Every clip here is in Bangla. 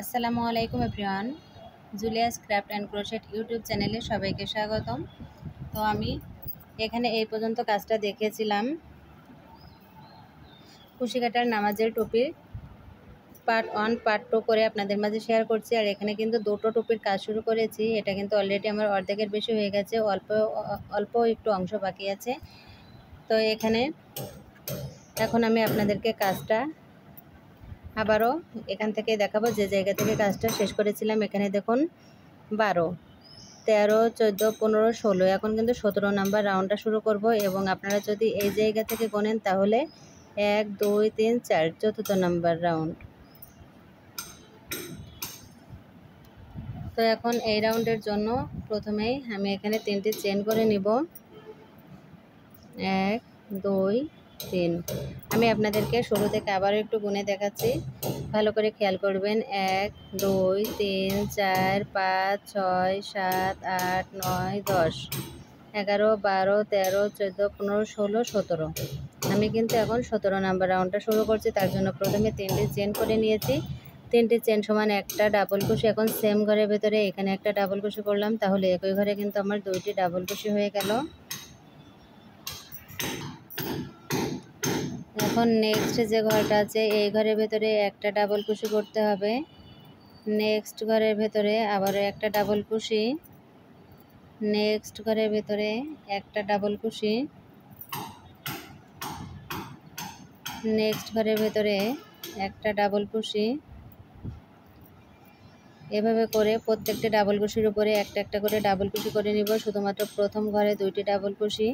আসসালামু আলাইকুম everyone. Julius craft and crochet YouTube চ্যানেলে সবাইকে স্বাগতম। তো আমি এখানে এই পর্যন্ত কাজটা দেখিয়েছিলাম কুশি কাটার নামাজের টুপির পার্ট 1 পার্ট 2 করে আপনাদের মাঝে শেয়ার করছি। আর এখানে কিন্তু দুটো টুপির কাজ শুরু করেছি। এটা কিন্তু অলরেডি আমার অর্ধেকের বেশি হয়ে গেছে, অল্প একটু অংশ বাকি আছে। তো এখন আমি আপনাদেরকে কাজটা আবারও এখান থেকে দেখাবো, যে জায়গা থেকে কাজটা শেষ করেছিলাম। এখানে দেখুন 12, 13, 14, 15, 16, এখন কিন্তু 17 নাম্বার রাউন্ডটা শুরু করব। এবং আপনারা যদি এই জায়গা থেকে গোনেন তাহলে 1, 2, 3, 4 চতুর্থ নাম্বার রাউন্ড। তো এখন এই রাউন্ডের জন্য প্রথমেই আমি এখানে 3টি চেন করে নিব। 1, 2, 3। আমি আপনাদেরকে শুরু থেকে আবারও একটু গুনে দেখাচ্ছি, ভালো করে খেয়াল করবেন। 1, 2, 3, 4, 5, 6, 7, 8, 9, 10, 11, 12, 13, 14, 15, 16, 17। আমি কিন্তু এখন 17 নাম্বার রাউন্ডটা শুরু করছি। তার জন্য প্রথমে 3টি চেন করে নিয়েছি। 3টি চেন সমান একটা ডাবল কুশি। এখন সেম ঘরের ভেতরে এখানে একটা ডাবল কুশি করলাম, তাহলে একই ঘরে কিন্তু আমার 2টি ডাবল কুশি হয়ে গেল। এখন নেক্সট যে ঘরটা আছে এই ঘরের ভেতরে একটা ডাবল কুশি করতে হবে। নেক্সট ঘরের ভেতরে আবারও একটা ডাবল কুশি। নেক্সট ঘরের ভেতরে একটা ডাবল কুশি। নেক্সট ঘরের ভেতরে একটা ডাবল কুশি। এভাবে করে প্রত্যেকটা ডাবল কুশির উপরে একটা একটা করে ডাবল কুশি করে নিব। শুধুমাত্র প্রথম ঘরে 2টি ডাবল কুশি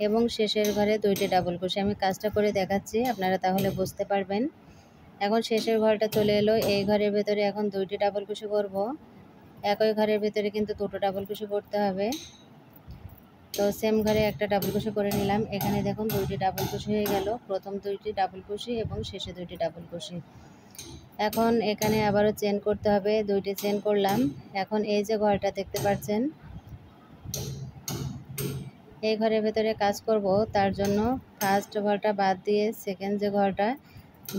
এবং শেষের ঘরে 2টি ডাবল কুশি। আমি কাজটা করে দেখাচ্ছি, আপনারা তাহলে বুঝতে পারবেন। এখন শেষের ঘরটা চলে এলো। এই ঘরের ভেতরে এখন 2টি ডাবল কুশি করব। একই ঘরের ভেতরে কিন্তু 2টো ডাবল কুশি করতে হবে। তো সেম ঘরে একটা ডাবল কুশি করে নিলাম। এখানে দেখুন 2টি ডাবল কুশি হয়ে গেল, প্রথম 2টি ডাবল কুশি এবং শেষে 2টি ডাবল কুশি। এখন এখানে আবারও চেন করতে হবে, 2টি চেন করলাম। এখন এই যে ঘরটা দেখতে পাচ্ছেন, এই ঘরের ভেতরে কাজ করব। তার জন্য ফার্স্ট ঘরটা বাদ দিয়ে সেকেন্ড যে ঘরটা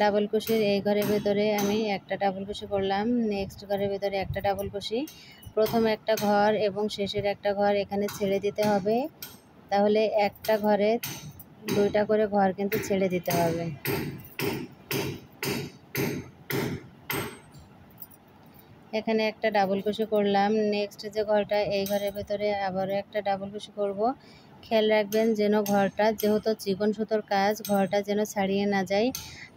ডাবল কুশির, এই ঘরের ভেতরে আমি একটা ডাবল কুশি করলাম। নেক্সট ঘরের ভেতরে একটা ডাবল কুশি। প্রথম একটা ঘর এবং শেষের একটা ঘর এখানে ছেড়ে দিতে হবে, তাহলে একটা ঘরে 2টা করে ঘর কিন্তু ছেড়ে দিতে হবে। এখানে একটা ডাবল কুশি করলাম। নেক্সট যে ঘরটা এই ঘরের ভেতরে আবারও একটা ডাবল কুশি করব। খেয়াল রাখবেন যেন ঘরটা, যেহেতু চিকন সুতোর কাজ, ঘরটা যেন ছাড়িয়ে না যায়।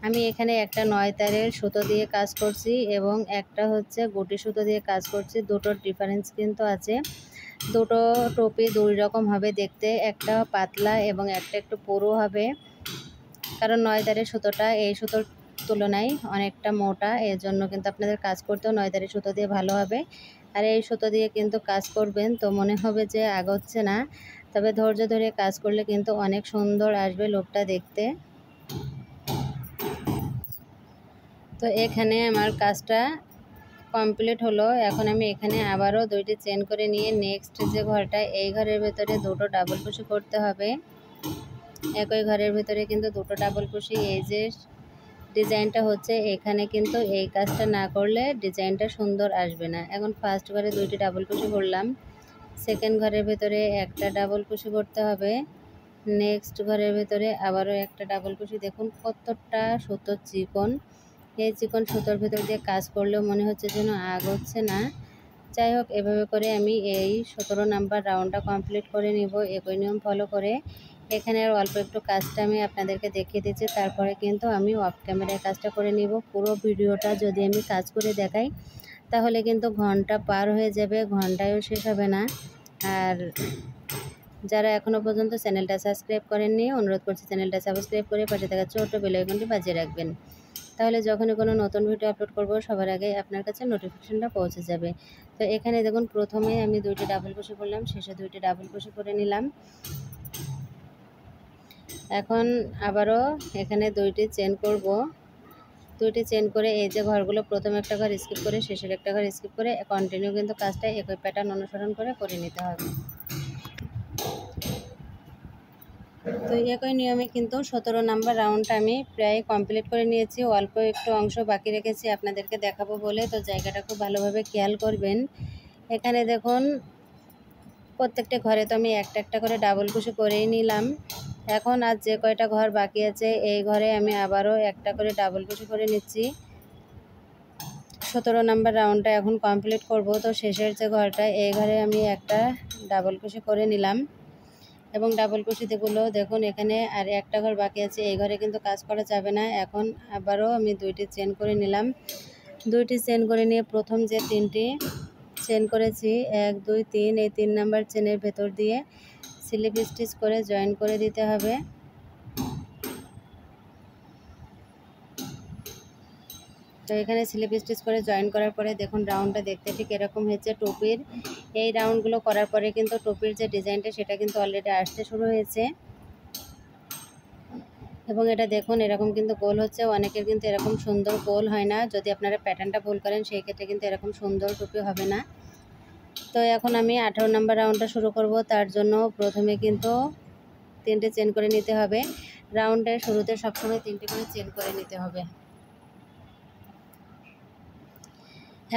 আমি এখানে একটা 9 তারের সুতো দিয়ে কাজ করছি এবং একটা হচ্ছে গুটি সুতো দিয়ে কাজ করছি। দুটোর ডিফারেন্স কিন্তু আছে। দুটো টুপি 2 রকম হবে দেখতে, একটা পাতলা এবং একটা একটু পুরু হবে, কারণ 9 তারের সুতোটা এই সুতোর তুলনায় অনেকটা মোটা। এর জন্য কিন্তু আপনাদের কাজ করতেও 9 তারের সুতো দিয়ে ভালো হবে। আর এই সুতো দিয়ে কিন্তু কাজ করবেন তো মনে হবে যে আগাচ্ছে না, তবে ধৈর্য ধরে কাজ করলে কিন্তু অনেক সুন্দর আসবে লুকটা দেখতে। তো এখানে আমার কাজটা কমপ্লিট হলো। এখন আমি এখানে আবারও 2টি চেন করে নিয়ে নেক্সট যে ঘরটা এই ঘরের ভেতরে 2টো ডাবল কুশি করতে হবে। একই ঘরের ভেতরে কিন্তু 2টো ডাবল কুশি। এই যে ডিজাইনটা হচ্ছে, এখানে কিন্তু এই কাজটা না করলে ডিজাইনটা সুন্দর আসবে না। এখন ফার্স্ট ঘরে 2টি ডাবল কুশি করলাম। সেকেন্ড ঘরের ভেতরে একটা ডাবল কুশি করতে হবে। নেক্সট ঘরের ভেতরে আবারও একটা ডাবল কুশি। দেখুন কতটা সুতো চিকন, এই চিকন সুতোর ভেতর দিয়ে কাজ করলেও মনে হচ্ছে যেন আগাচ্ছে না। যাই হোক, এভাবে করে আমি এই 17 নাম্বার রাউন্ডটা কমপ্লিট করে নিব একই নিয়ম ফলো করে। এখানে আর অল্প একটু কাজটা আমি আপনাদেরকে দেখিয়ে দিচ্ছি, তারপরে কিন্তু আমি অফ ক্যামেরায় কাজটা করে নিব। পুরো ভিডিওটা যদি আমি কাজ করে দেখাই তাহলে কিন্তু ঘন্টা পার হয়ে যাবে, ঘন্টায়ও শেষ হবে না। আর যারা এখনও পর্যন্ত চ্যানেলটা সাবস্ক্রাইব করেননি, অনুরোধ করছি চ্যানেলটা সাবস্ক্রাইব করে পাশে থাকা ছোট্ট বেল আইকনটি বাজিয়ে রাখবেন, তাহলে যখনই কোনো নতুন ভিডিও আপলোড করব সবার আগে আপনার কাছে নোটিফিকেশনটা পৌঁছে যাবে। তো এখানে দেখুন প্রথমে আমি 2টি ডাবল কুশি করলাম, শেষে 2টি ডাবল কুশি করে নিলাম। এখন আবারও এখানে 2টি চেন করব। 2টি চেন করে এই যে ঘরগুলো, প্রথম একটা ঘর স্কিপ করে শেষের একটা ঘর স্কিপ করে কন্টিনিউ কিন্তু কাজটা একই প্যাটার্ন অনুসরণ করে নিতে হবে। তো একই নিয়মে কিন্তু 17 নাম্বার রাউন্ডটা আমি প্রায় কমপ্লিট করে নিয়েছি। অল্প একটু অংশ বাকি রেখেছি আপনাদেরকে দেখাবো বলে, তো জায়গাটা খুব ভালোভাবে খেয়াল করবেন। এখানে দেখুন প্রত্যেকটা ঘরে তো আমি একটা একটা করে ডাবল কুশি করেই নিলাম। এখন আর যে কয়টা ঘর বাকি আছে এই ঘরে আমি আবারও একটা করে ডাবল কুশি করে নিচ্ছি। 17 নাম্বার রাউন্ডটা এখন কমপ্লিট করব। তো শেষের যে ঘরটা এই ঘরে আমি একটা ডাবল কুশি করে নিলাম এবং ডাবল কুশিতেগুলো দেখুন এখানে আর একটা ঘর বাকি আছে, এই ঘরে কিন্তু কাজ করা যাবে না। এখন আবারও আমি দুইটি চেন করে নিলাম। দুইটি চেন করে নিয়ে প্রথম যে তিনটি চেন করেছি 1 2 3, এই 3 নাম্বার চেনের ভেতর দিয়ে স্লিপ স্টিচ করে জয়েন করে দিতে হবে। তো এখানে স্লিপ স্টিচ করে জয়েন করার পরে দেখুন রাউন্ডটা দেখতে ঠিক এরকম হয়েছে। টুপির এই রাউন্ডগুলো করার পরে কিন্তু টুপির যে ডিজাইনটা সেটা কিন্তু অলরেডি আসতে শুরু হয়েছে এবং এটা দেখুন এরকম কিন্তু গোল হচ্ছে। অনেকের কিন্তু এরকম সুন্দর গোল হয় না, যদি আপনারা প্যাটার্নটা ভুল করেন সেই ক্ষেত্রে কিন্তু এরকম সুন্দর টুপি হবে না। তো এখন আমি 18 নাম্বার রাউন্ডটা শুরু করব। তার জন্য প্রথমে কিন্তু 3টে চেন করে নিতে হবে। রাউন্ডের শুরুতে সবসময় 3টে করে চেন করে নিতে হবে।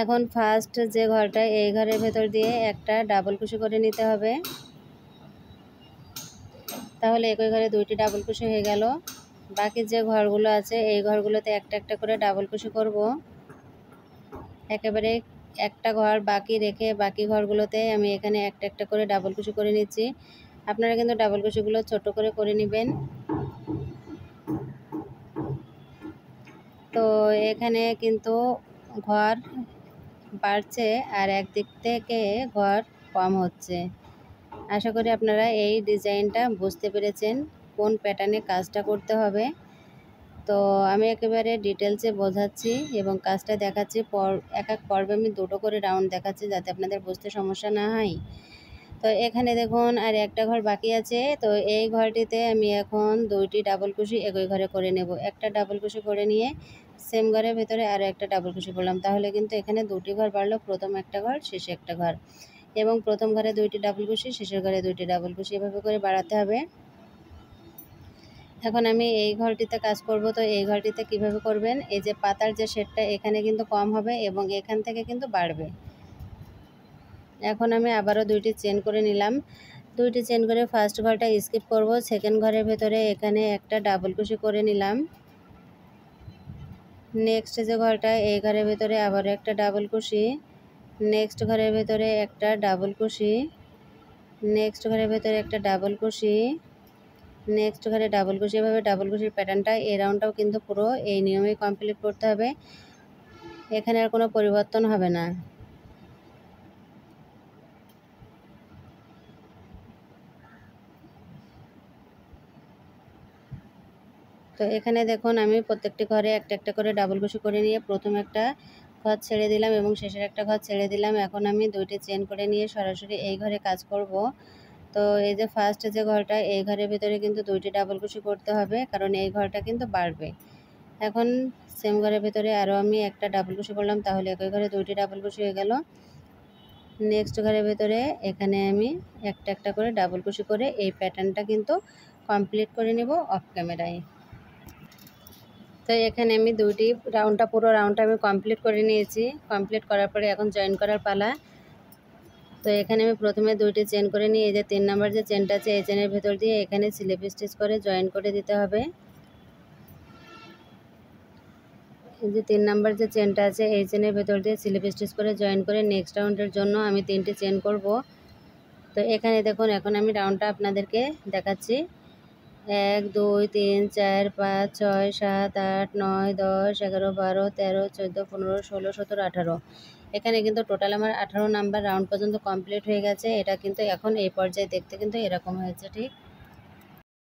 এখন ফার্স্ট যে ঘরটা এই ঘরের ভেতর দিয়ে একটা ডাবল কুশি করে নিতে হবে। তাহলে একই ঘরে 2টি ডাবল কুশি হয়ে গেল। বাকি যে ঘরগুলো আছে এই ঘরগুলোতে একটা একটা করে ডাবল কুশি করব। একেবারে একটা ঘর বাকি রেখে বাকি ঘরগুলোতে আমি এখানে একটা একটা করে ডাবল কুশি করে নিচ্ছি। আপনারা কিন্তু ডাবল কুশিগুলো ছোট করে নেবেন। তো এখানে কিন্তু ঘর বাড়ছে আর একদিক থেকে ঘর কম হচ্ছে। আশা করি আপনারা এই ডিজাইনটা বুঝতে পেরেছেন কোন প্যাটার্নে কাজটা করতে হবে। তো আমি একেবারে ডিটেলসে বোঝাচ্ছি এবং কাজটা দেখাচ্ছি। এক এক পর্বে আমি 2টো করে রাউন্ড দেখাচ্ছি যাতে আপনাদের বুঝতে সমস্যা না হয়। তো এখানে দেখুন আর একটা ঘর বাকি আছে। তো এই ঘরটিতে আমি এখন 2টি ডাবল কুশি একই ঘরে করে নেব। একটা ডাবল কুশি করে নিয়ে সেম ঘরের ভেতরে আরও একটা ডাবল কুশি করলাম। তাহলে কিন্তু এখানে 2টি ঘর বাড়লো, প্রথম একটা ঘর শেষে একটা ঘর, এবং প্রথম ঘরে 2টি ডাবল কুশি শেষের ঘরে 2টি ডাবল কুশি, এভাবে করে বাড়াতে হবে। এখন আমি এই ঘরটিতে কাজ করব। তো এই ঘরটিতে কিভাবে করবেন, এই যে পাতার যে শেডটা এখানে কিন্তু কম হবে এবং এখান থেকে কিন্তু বাড়বে। এখন আমি আবারও 2টি চেন করে নিলাম। 2টি চেন করে ফার্স্ট ঘরটা স্কিপ করব। সেকেন্ড ঘরের ভেতরে এখানে একটা ডাবল কুশি করে নিলাম। নেক্সট যে ঘরটা এই ঘরের ভেতরে আবারও একটা ডাবল কুশি, নেক্সট ঘরের ভেতরে একটা ডাবল কুশি, নেক্সট ঘরের ভেতরে একটা ডাবল কুশি, নেক্সট ঘরে ডাবল কুশি। এভাবে ডাবল কুশির প্যাটার্নটা এই রাউন্ডটাও কিন্তু পুরো এই নিয়মেই কমপ্লিট করতে হবে, এখানে আর কোনো পরিবর্তন হবে না। তো এখানে দেখুন আমি প্রত্যেকটি ঘরে একটা একটা করে ডাবল কুশি করে নিয়ে প্রথম একটা ঘর ছেড়ে দিলাম এবং শেষের একটা ঘর ছেড়ে দিলাম। এখন আমি 2টি চেন করে নিয়ে সরাসরি এই ঘরে কাজ করব। তো এই যে ফার্স্ট যে ঘরটা এই ঘরের ভিতরে কিন্তু 2টি ডাবল কুশি করতে হবে, কারণ এই ঘরটা কিন্তু বাড়বে। এখন সেম ঘরের ভিতরে আরও আমি একটা ডাবল কুশি করলাম, তাহলে একই ঘরে 2টি ডাবল কুশি হয়ে গেল। নেক্সট ঘরের ভিতরে এখানে আমি একটা একটা করে ডাবল কুশি করে এই প্যাটার্নটা কিন্তু কমপ্লিট করে নেব অফ ক্যামেরায়। তো এখানে আমি পুরো রাউন্ডটা আমি কমপ্লিট করে নিয়েছি। কমপ্লিট করার পরে এখন জয়েন করার পালা। তো এখানে আমি প্রথমে 2টি চেন করে নিয়ে এই যে 3 নাম্বার যে চেনটা আছে এই চেনের ভেতর দিয়ে এখানে স্লিপ স্টিচ করে জয়েন করে দিতে হবে। এই যে 3 নাম্বার যে চেনটা আছে এই চেনের ভেতর দিয়ে স্লিপ স্টিচ করে জয়েন করে নেক্সট রাউন্ডের জন্য আমি 3টি চেন করব। তো এখানে দেখুন এখন আমি রাউন্ডটা আপনাদেরকে দেখাচ্ছি। 1 2 3 4 5 6 7 8 9 10 11 12 13 14 15 16 17 18। এখানে কিন্তু টোটাল আমার 18 নাম্বার রাউন্ড পর্যন্ত কমপ্লিট হয়ে গেছে। এটা কিন্তু এখন এই পর্যায়ে দেখতে কিন্তু এরকম হয়েছে ঠিক।